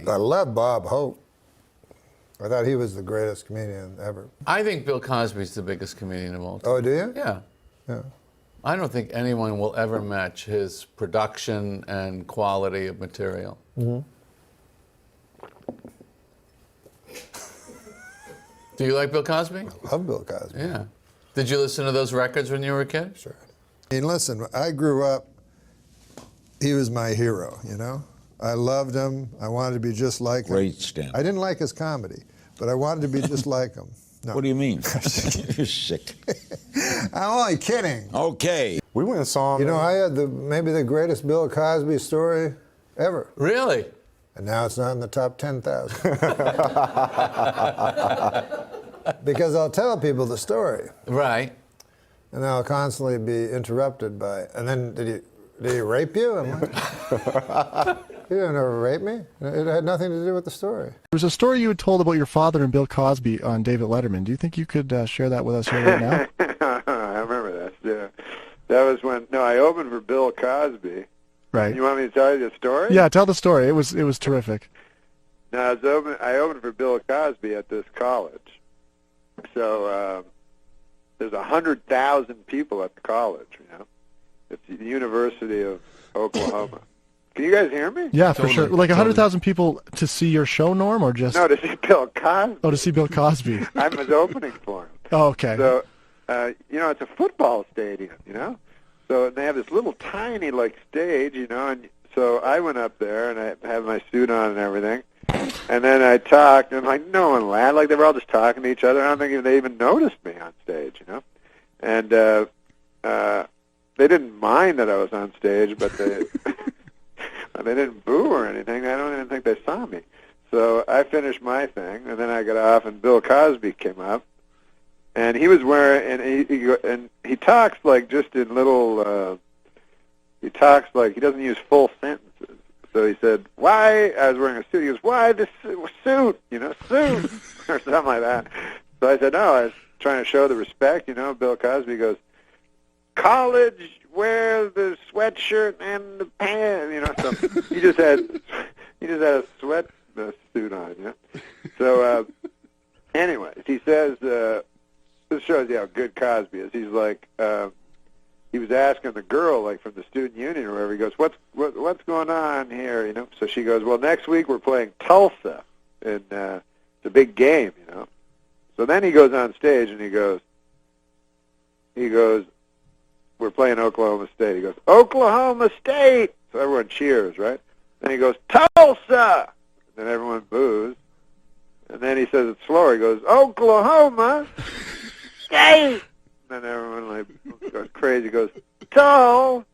I love Bob Hope. I thought he was the greatest comedian ever. I think Bill Cosby's the biggest comedian of all time. Oh, do you? Yeah. Yeah. I don't think anyone will ever match his production and quality of material. Mm-hmm. Do you like Bill Cosby? I love Bill Cosby. Yeah. Did you listen to those records when you were a kid? Sure. I mean, listen, I grew up, he was my hero, you know? I loved him. I wanted to be just like him. Great stand. I didn't like his comedy, but I wanted to be just like him. No. What do you mean? You're sick. I'm only kidding. Okay. We went and saw him. You know, I had maybe the greatest Bill Cosby story ever. Really? And now it's not in the top 10,000. Because I'll tell people the story. Right. And I'll constantly be interrupted by, and then did he rape you? I'm like, he didn't ever rape me. It had nothing to do with the story. There was a story you had told about your father and Bill Cosby on David Letterman. Do you think you could share that with us here right now? I remember that. Yeah, that was when I opened for Bill Cosby. Right. You want me to tell you the story? Yeah, tell the story. It was terrific. No, I opened for Bill Cosby at this college. So there's 100,000 people at the college. You know, it's the University of Oklahoma. Can you guys hear me? Yeah, for sure. Like 100,000 people to see your show, Norm, or just? No, to see Bill Cosby. Oh, to see Bill Cosby. I was opening for him. Oh, okay. So, you know, it's a football stadium, you know? So they have this little tiny, like, stage, you know, and so I went up there, and I had my suit on and everything, and then I talked, and, like, no one laughed. Like, they were all just talking to each other. I don't think they even noticed me on stage, you know? And they didn't mind that I was on stage, but they didn't boo or anything. I don't even think they saw me. So I finished my thing, and then I got off, and Bill Cosby came up, and he was wearing, and he talks like just in little, he talks like he doesn't use full sentences. So he said, why, I was wearing a suit, he goes, why this suit, you know, suit, or something like that. So I said, no, I was trying to show the respect, you know. Bill Cosby goes, college, wear the sweatshirt and the pants, you know. So he just had a sweat suit on, you know. So, anyways, he says, this shows you how good Cosby is. He's like, he was asking the girl, like from the student union or wherever. He goes, what's going on here, you know? So she goes, well, next week we're playing Tulsa, and it's a big game, you know. So then he goes on stage and he goes, we're playing Oklahoma State. He goes, Oklahoma State! So everyone cheers, right? Then he goes, Tulsa! And then everyone boos. And then he says it slower. He goes, Oklahoma State! And then everyone like goes crazy. He goes, Tulsa!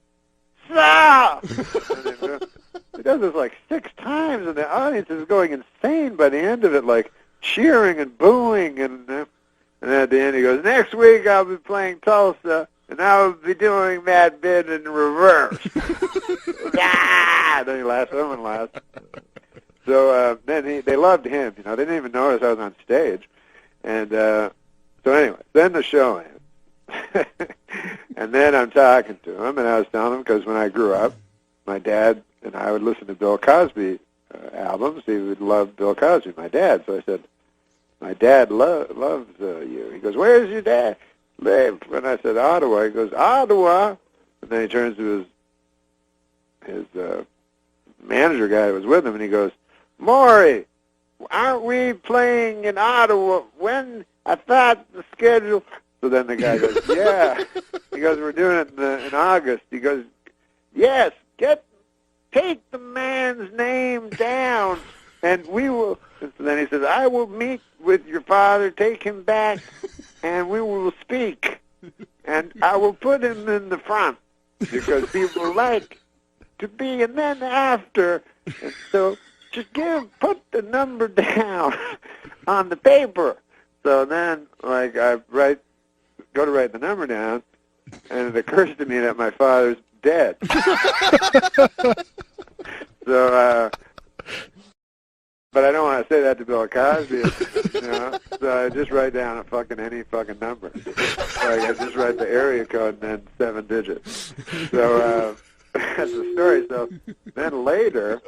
And he does this like 6 times, and the audience is going insane by the end of it, like cheering and booing. And then at the end he goes, next week I'll be playing Tulsa, and I'll be doing that bit in reverse. Ah! Then he laughs. Everyone laughs. So then they loved him. You know, they didn't even notice I was on stage. And so anyway, then the show ends. And then I'm talking to him, and I was telling him, because when I grew up, my dad and I would listen to Bill Cosby albums. He would love Bill Cosby, my dad. So I said, my dad loves you. He goes, where's your dad live? And I said, Ottawa. He goes, Ottawa. And then he turns to his manager guy that was with him, and he goes, Maury, aren't we playing in Ottawa? When? I thought the schedule. So then the guy goes, yeah. He goes, we're doing it in August. He goes, yes, take the man's name down, and we will. And so then he says, I will meet with your father, take him back, and we will speak. And I will put him in the front, because people like to be, and then after. And so just put the number down on the paper. So then, like, I go to write the number down, and it occurs to me that my father's dead. So, but I don't want to say that to Bill Cosby, you know. So I just write down any fucking number. Like, I just write the area code and then 7 digits. So that's the story. So then later,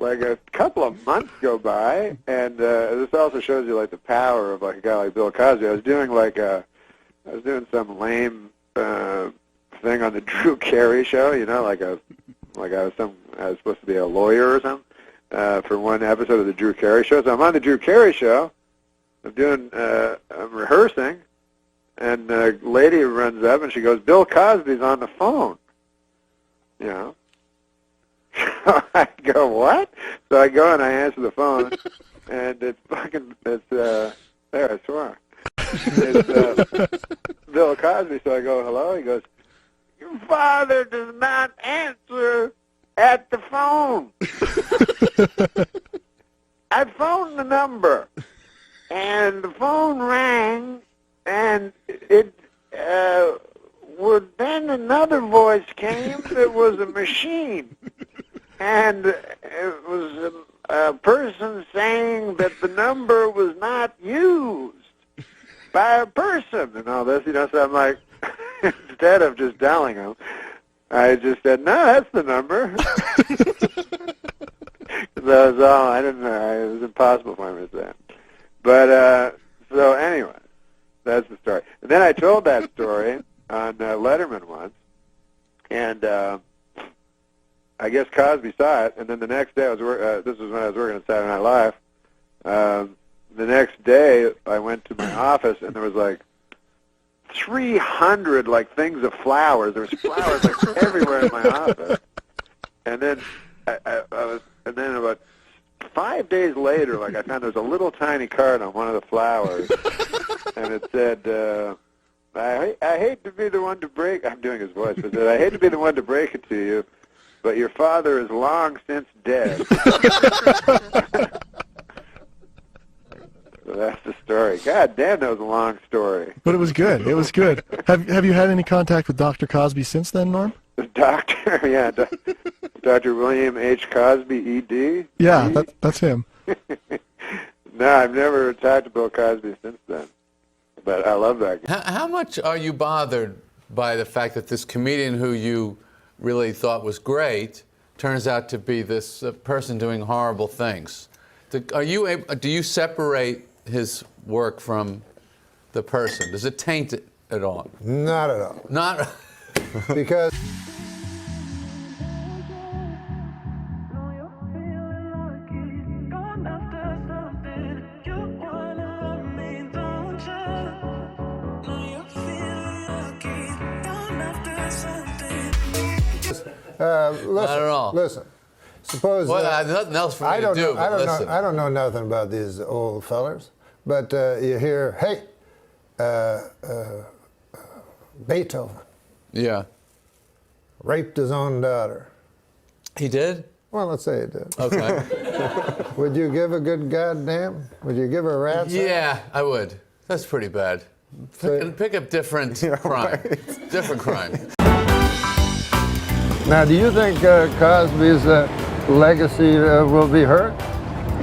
like a couple of months go by, and this also shows you like the power of like a guy like Bill Cosby. I was doing some lame thing on the Drew Carey show, you know, like I was supposed to be a lawyer or something for one episode of the Drew Carey show. So I'm on the Drew Carey show. I'm rehearsing, and a lady runs up and she goes, "Bill Cosby's on the phone." You know. So I go, "What?" So I go and I answer the phone, and it's there, I swear. It's Bill Cosby. So I go, "Hello?" He goes, "Your father does not answer at the phone." I phoned the number, and the phone rang, and then another voice came that was a machine, and it was a person saying that the number was not used by a person and all this, you know. So I'm like, instead of just telling him, I just said, "No, that's the number." That was all. I didn't know. It was impossible for me to say. But so anyway, that's the story. And then I told that story on Letterman once, and I guess Cosby saw it. And then the next day, this was when I was working at Saturday Night Live. The next day, I went to my office, and there was like 300 like things of flowers. There was flowers like everywhere in my office. And then and then about 5 days later, like I found there was a little tiny card on one of the flowers, and it said, I hate to be the one to break. I'm doing his voice, but it said, "I hate to be the one to break it to you, but your father is long since dead." So that's the story. God damn, that was a long story. But it was good. It was good. Have you had any contact with Dr. Cosby since then, Norm? The doctor, yeah, Dr. William H. Cosby, E.D. Yeah, that's him. No, I've never talked to Bill Cosby since then. But I love that guy. How much are you bothered by the fact that this comedian who you really thought was great turns out to be this person doing horrible things? Do you separate his work from the person? Does it taint it at all? Not at all. Not Because listen, not at all. Listen. Suppose Well, nothing else for me I don't to do. know. But listen. I don't know nothing about these old fellers, but you hear, "Hey, Beethoven Yeah. raped his own daughter." He did? Well, let's say he did. Okay. Would you give a good goddamn? Would you give a rat's ass? Yeah, I would. That's pretty bad. Pick up different crime. Different crime. Now, do you think Cosby's legacy will be hurt?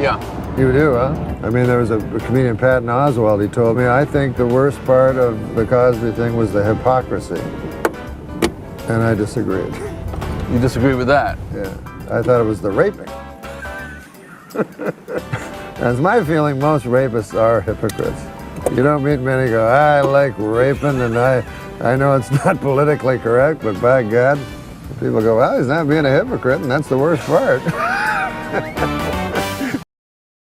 Yeah. You do, huh? I mean, there was a comedian, Patton Oswalt, he told me, "I think the worst part of the Cosby thing was the hypocrisy." And I disagreed. You disagree with that? Yeah. I thought it was the raping. That's my feeling. Most rapists are hypocrites. You don't meet many who go, "I like raping, and I know it's not politically correct, but by God," people go, "Well, he's not being a hypocrite, and that's the worst part."